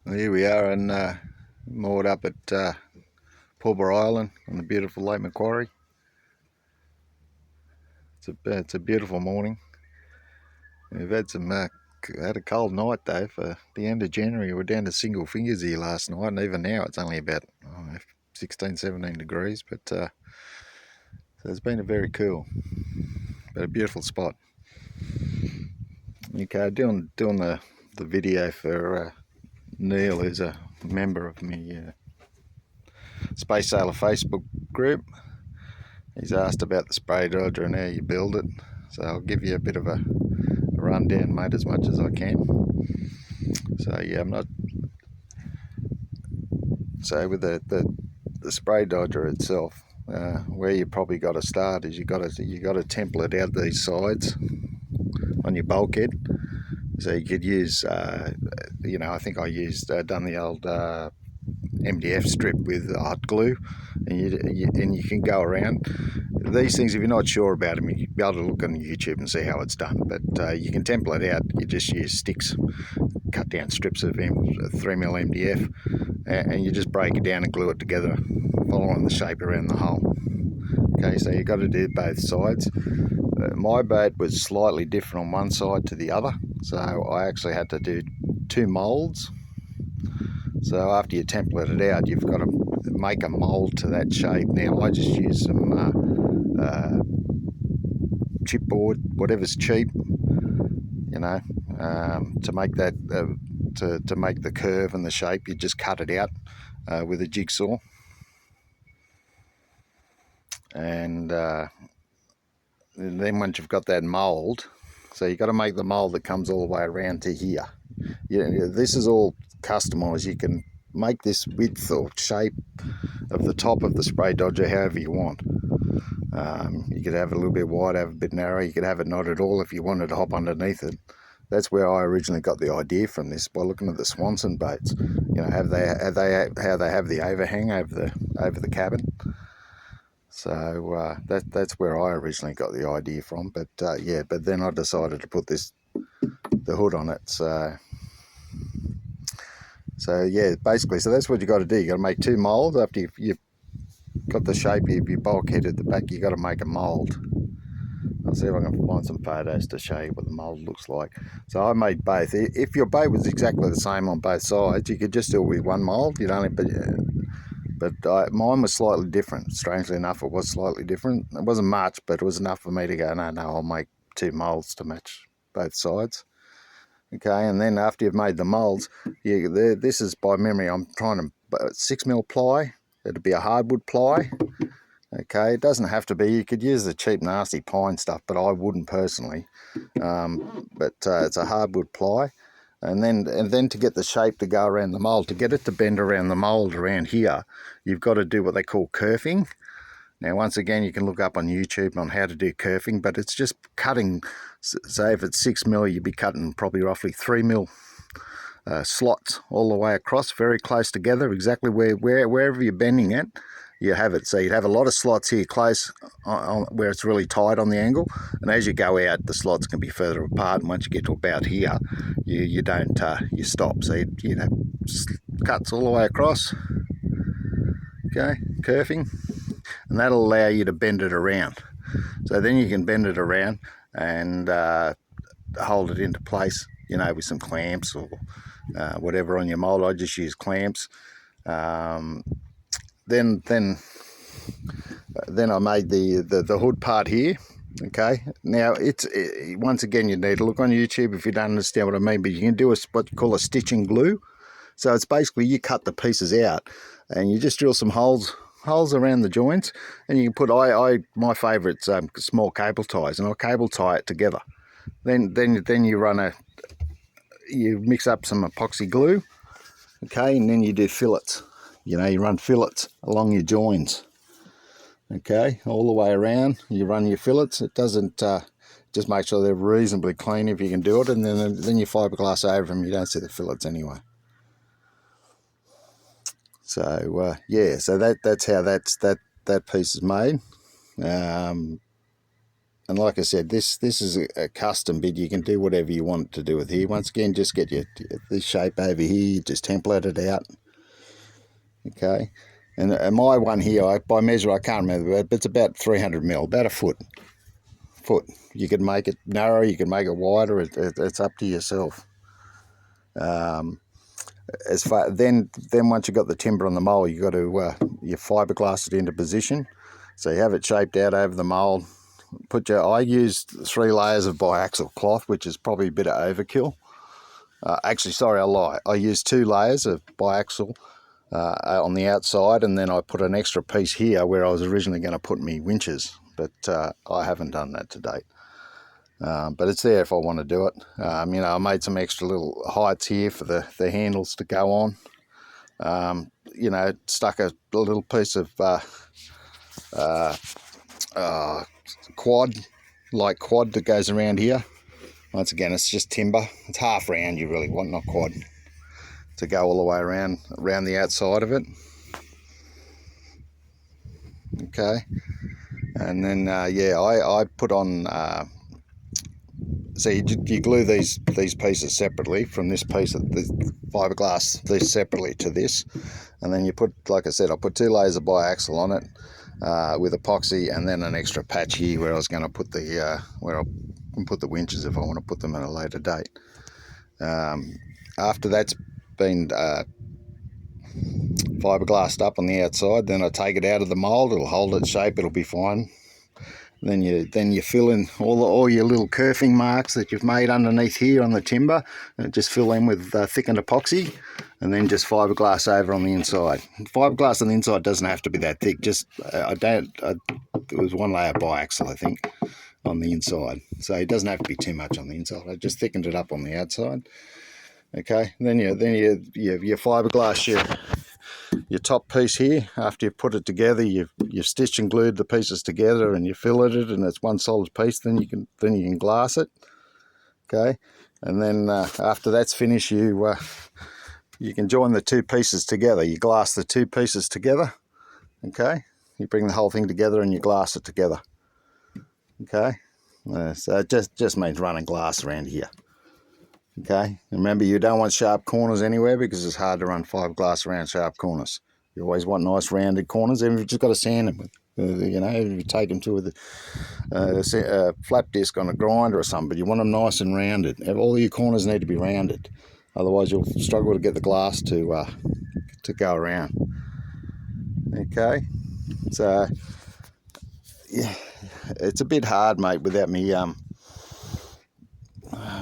Well, here we are and moored up at Pulborough Island on the beautiful Lake Macquarie. It's a beautiful morning. We've had had a cold night though. For the end of January, we're down to single fingers here last night, and even now it's only about 16, 17 degrees. But so it's been a very cool, but a beautiful spot. Okay, doing the video for Neil, who's a member of my Space Sailor Facebook group. He's asked about the spray dodger and how you build it, so I'll give you a bit of a rundown, mate, as much as I can. So yeah, with the spray dodger itself, where you probably got to start is you got to template out these sides on your bulkhead. So you could use, I think I done the old MDF strip with hot glue, and you can go around these things. If you're not sure about them, you'll be able to look on YouTube and see how it's done, but you can template out. You just use sticks, cut down strips of 3mm MDF, and you just break it down and glue it together, following the shape around the hole. Okay, so you've got to do both sides. My boat was slightly different on one side to the other, so I actually had to do 2 moulds. So after you template it out, you've got to make a mould to that shape. Now I just use some chipboard, whatever's cheap, to make that to make the curve and the shape. You just cut it out with a jigsaw, and then once you've got that mould, so you've got to make the mould that comes all the way around to here. This is all customized. You can make this width or shape of the top of the spray dodger however you want. You could have it a little bit wide, have it a bit narrow. You could have it not at all if you wanted to hop underneath it. That's where I originally got the idea from this, by looking at the Swanson boats. How they have the overhang over the cabin. So that's where I originally got the idea from. But but then I decided to put the hood on it. So yeah, basically, so that's what you got to do. You got to make 2 moulds. After you've got the shape of your bulkhead at the back, you got to make a mould. I'll see if I can find some photos to show you what the mould looks like. So I made both. If your boat was exactly the same on both sides, you could just do it with 1 mould. But mine was slightly different. Strangely enough, it was slightly different. It wasn't much, but it was enough for me to go, no, I'll make 2 moulds to match both sides. Okay, and then after you've made the moulds, this is by memory. I'm trying to 6mm ply. It'd be a hardwood ply. Okay, it doesn't have to be. You could use the cheap, nasty pine stuff, but I wouldn't personally. It's a hardwood ply, and then to get the shape to go around the mould, to get it to bend around the mould around here, you've got to do what they call kerfing. Now, once again, you can look up on YouTube on how to do kerfing, but it's just cutting. Say if it's 6mm, you'd be cutting probably roughly 3mm slots all the way across, very close together, exactly wherever you're bending it, you have it. So you'd have a lot of slots here close on where it's really tight on the angle, and as you go out, the slots can be further apart, and once you get to about here, you stop. So you'd have cuts all the way across, okay, kerfing, and that'll allow you to bend it around. So then you can bend it around and hold it into place, with some clamps or whatever on your mould. I just use clamps. Then I made the hood part here. Okay, now once again, you need to look on YouTube if you don't understand what I mean, but you can do what you call a stitching glue. So it's basically you cut the pieces out and you just drill some holes around the joints, and you can put my favourite's small cable ties, and I'll cable tie it together. Then you mix up some epoxy glue, okay, and then you do fillets. You run fillets along your joins, okay, all the way around. You run your fillets. It doesn't just make sure they're reasonably clean if you can do it, and then you fiberglass over them. You don't see the fillets anyway. So yeah, so that's how that piece is made. And like I said, this is a custom bit. You can do whatever you want to do with here. Once again, just get this shape over here, just template it out. Okay, and my one here, by measure, I can't remember, but it's about 300 mil, about a foot. You can make it narrow, you can make it wider. It's up to yourself. As far then once you've got the timber on the mold, you've got to you fiberglass it into position. So you have it shaped out over the mold. I used 3 layers of biaxial cloth, which is probably a bit of overkill. Actually, sorry, I lie. I used 2 layers of biaxial on the outside, and then I put an extra piece here where I was originally going to put me winches, but I haven't done that to date. But it's there if I want to do it. I made some extra little heights here for the handles to go on. Stuck a little piece of quad that goes around here. Once again, it's just timber. It's half round you really want, not quad, to go all the way around the outside of it. Okay, and then I put on. So you glue these pieces separately from this piece of the fiberglass, these separately to this, and then you put, like I said, I put 2 layers of biaxial on it with epoxy, and then an extra patch here where I was going to put where I can put the winches if I want to put them at a later date. After that's been fiberglassed up on the outside, then I take it out of the mold. It'll hold its shape. It'll be fine. Then you fill in all your little kerfing marks that you've made underneath here on the timber, and just fill them with thickened epoxy, and then just fiberglass over on the inside. Fiberglass on the inside doesn't have to be that thick. Just there was 1 layer biaxial, I think, on the inside, so it doesn't have to be too much on the inside. I just thickened it up on the outside. Okay, and then you fiberglass your top piece here. After you've put it together, you've stitched and glued the pieces together, and you filleted it, and it's one solid piece. Then you can glass it. Okay, and then after that's finished, you can join the 2 pieces together. You glass the 2 pieces together. Okay, you bring the whole thing together and you glass it together. Okay, so it just means running glass around here. Okay, remember, you don't want sharp corners anywhere, because it's hard to run fiberglass around sharp corners. You always want nice rounded corners, even if you've just got to sand them. If you take them to a flat disc on a grinder or something, but you want them nice and rounded. All your corners need to be rounded, otherwise you'll struggle to get the glass to go around. Okay, so yeah, it's a bit hard, mate, without me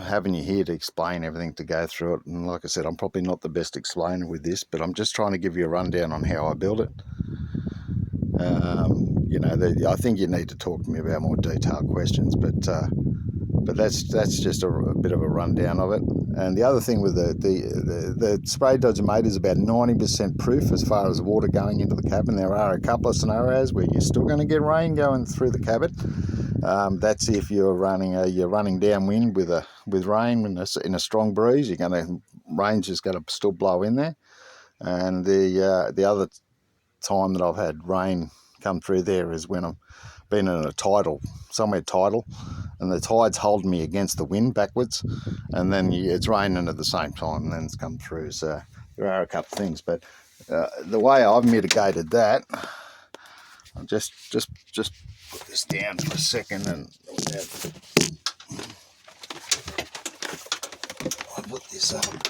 having you here to explain everything, to go through it. And like I said, I'm probably not the best explainer with this, but I'm just trying to give you a rundown on how I build it. I think you need to talk to me about more detailed questions, but that's just a bit of a rundown of it. And the other thing with the spray dodger, mate, is about 90% proof as far as water going into the cabin. There are a couple of scenarios where you're still going to get rain going through the cabin. That's if you're running downwind with rain in a strong breeze. Rain's just going to still blow in there. And the other time that I've had rain come through there is when I've been in somewhere tidal, and the tide's holding me against the wind backwards, and then it's raining at the same time, and then it's come through. So there are a couple of things, but the way I've mitigated that, I'll just put this down for a second, and I'll put this up.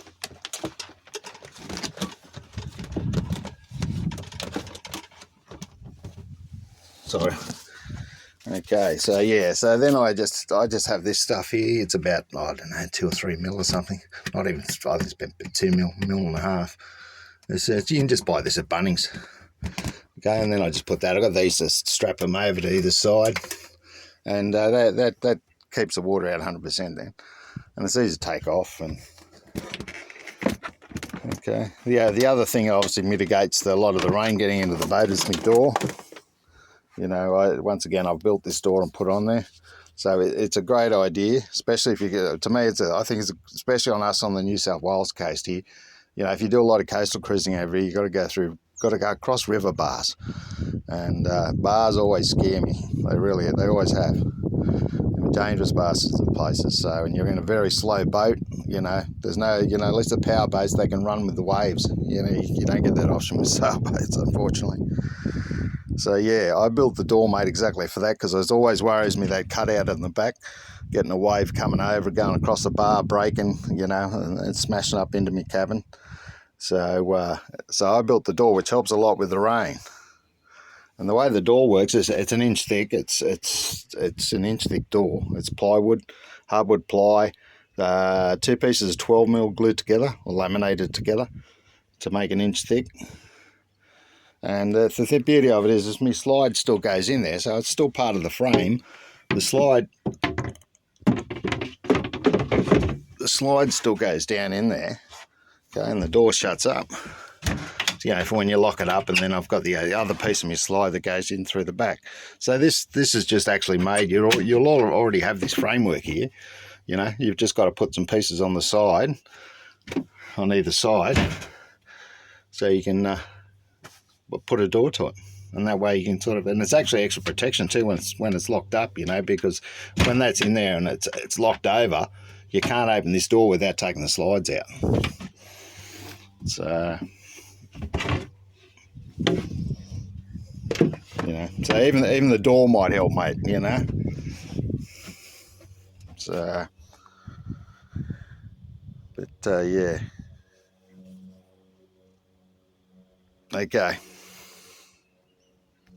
Sorry. Okay, so then I just have this stuff here. It's about, I don't know, 2 or 3 mil or something. Not even, I think it's about 2 mil and a half. You can just buy this at Bunnings. Okay, and then I just put that. I've got these to strap them over to either side, and that keeps the water out 100% then, and it's easy to take off. And okay, the other thing obviously mitigates a lot of the rain getting into the boat is my door. Once again, I've built this door and put on there, so it's a great idea, especially if you get. To me, I think it's especially on us on the New South Wales coast here. If you do a lot of coastal cruising over here, you've got to go across river bars, and bars always scare me. They always have. dangerous bastards of places. So when you're in a very slow boat, you know, there's no, you know, at least the power boats, they can run with the waves. You know, you don't get that option with sailboats, unfortunately. So yeah, I built the door, mate, exactly for that, because it always worries me that cutout in the back, getting a wave coming over, going across the bar, breaking, you know, and smashing up into my cabin. So I built the door, which helps a lot with the rain. And the way the door works is it's an inch thick. It's an inch thick door. It's plywood, hardwood ply, 2 pieces of 12mm glued together or laminated together to make an inch thick. And the beauty of it is my slide still goes in there, so it's still part of the frame. The slide still goes down in there, okay, and the door shuts up. You know, for when you lock it up, and then I've got the other piece of my slide that goes in through the back. So this is just actually made. You'll already have this framework here. You know, you've just got to put some pieces on the side, on either side, so you can put a door to it, and that way you can sort of. And it's actually extra protection too when it's locked up. You know, because when that's in there and it's locked over, you can't open this door without taking the slides out. So. You know, so even the door might help, mate, you know. So, but yeah. Okay.